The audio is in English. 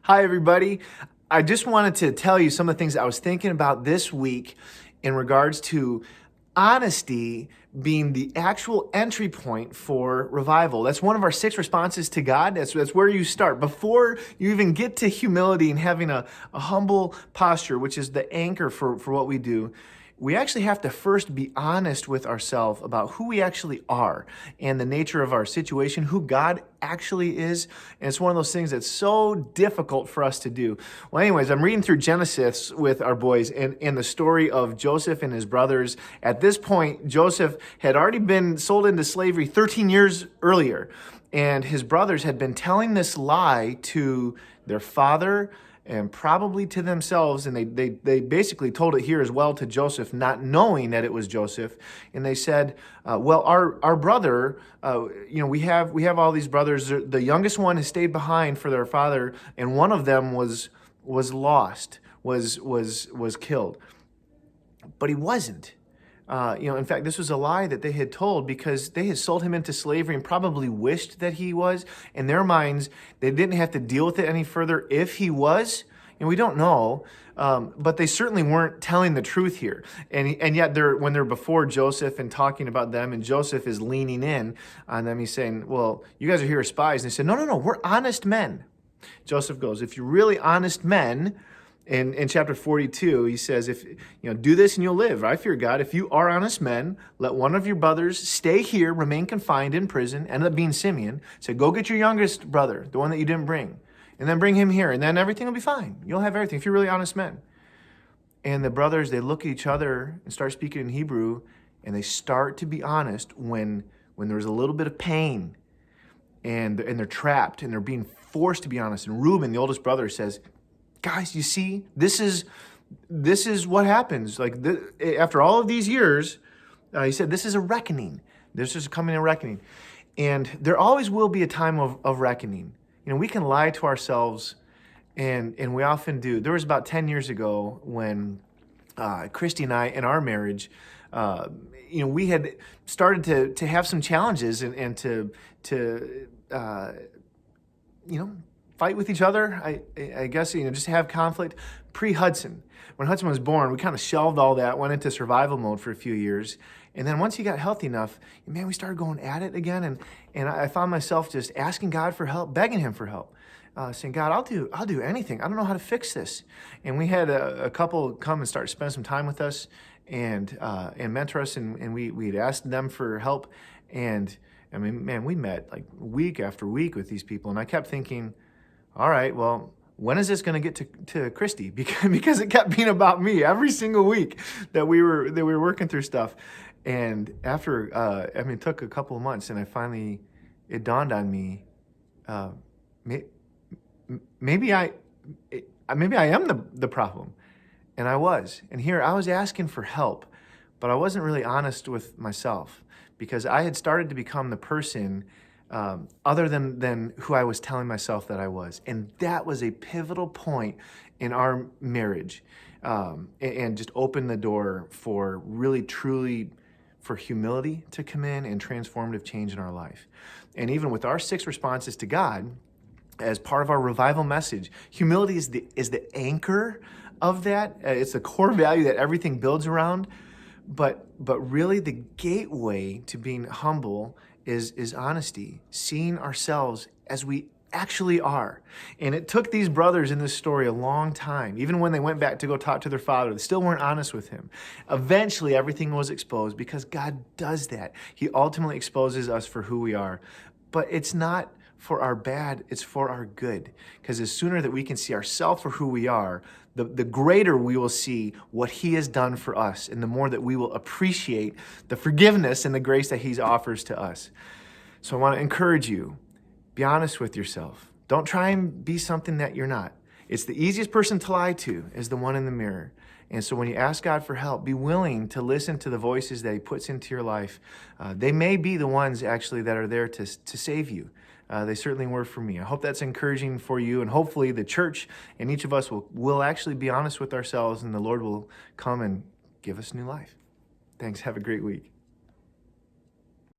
Hi, everybody. I just wanted to tell you some of the things I was thinking about this week in regards to honesty being the actual entry point for revival. That's one of our 6 responses to God. That's where you start. Before you even get to humility and having a humble posture, which is the anchor for what we do, we actually have to first be honest with ourselves about who we actually are and the nature of our situation, who God actually is. And it's one of those things that's so difficult for us to do. Well, anyways, I'm reading through Genesis with our boys and the story of Joseph and his brothers. At this point, Joseph had already been sold into slavery 13 years earlier. And his brothers had been telling this lie to their father and probably to themselves, and they basically told it here as well to Joseph, not knowing that it was Joseph. And they said, "Well, our brother, we have all these brothers. The youngest one has stayed behind for their father, and one of them was lost, was killed, but he wasn't." In fact, this was a lie that they had told because they had sold him into slavery and probably wished that he was. In their minds, they didn't have to deal with it any further if he was. And we don't know, but they certainly weren't telling the truth here. And yet, when they're before Joseph and talking about them, and Joseph is leaning in on them, he's saying, "Well, you guys are here as spies." And they said, No, we're honest men." Joseph goes, "If you're really honest men," in chapter 42, he says, "If do this and you'll live. I fear God. If you are honest men, let one of your brothers stay here, remain confined in prison." Ended up being Simeon. Said, "Go get your youngest brother, the one that you didn't bring, and then bring him here, and then everything will be fine. You'll have everything if you're really honest men." And the brothers, they look at each other and start speaking in Hebrew, and they start to be honest when there's a little bit of pain, and they're trapped, and they're being forced to be honest. And Reuben, the oldest brother, says, "Guys, you see, this is what happens. After all of these years," he said, "this is a reckoning. This is coming a reckoning." And there always will be a time of reckoning. We can lie to ourselves, and we often do. There was about 10 years ago when Christy and I, in our marriage, we had started to have some challenges and to fight with each other, I guess, just have conflict. Pre-Hudson, when Hudson was born, we kind of shelved all that, went into survival mode for a few years. And then once he got healthy enough, man, we started going at it again. And I found myself just asking God for help, begging him for help, saying, "God, I'll do anything. I don't know how to fix this." And we had a couple come and start spend some time with us and mentor us. And we'd asked them for help. And I mean, man, we met like week after week with these people. And I kept thinking, all right, well, when is this going to get to Christy? Because it kept being about me every single week that we were working through stuff. And after, it took a couple of months, and it dawned on me, maybe I am the problem. And I was. And here I was asking for help, but I wasn't really honest with myself because I had started to become the person other than who I was telling myself that I was. And that was a pivotal point in our marriage, and just opened the door for really, truly, for humility to come in and transformative change in our life. And even with our 6 responses to God, as part of our revival message, humility is the anchor of that. It's the core value that everything builds around. But really the gateway to being humble is honesty, seeing ourselves as we actually are. And it took these brothers in this story a long time. Even when they went back to go talk to their father, they still weren't honest with him. Eventually, everything was exposed because God does that. He ultimately exposes us for who we are. But it's not for our bad, it's for our good. Because the sooner that we can see ourselves for who we are, the greater we will see what he has done for us, and the more that we will appreciate the forgiveness and the grace that he offers to us. So I want to encourage you, be honest with yourself. Don't try and be something that you're not. It's the easiest person to lie to is the one in the mirror. And so when you ask God for help, be willing to listen to the voices that he puts into your life. They may be the ones actually that are there to save you. They certainly were for me. I hope that's encouraging for you, and hopefully the church and each of us will actually be honest with ourselves, and the Lord will come and give us new life. Thanks. Have a great week.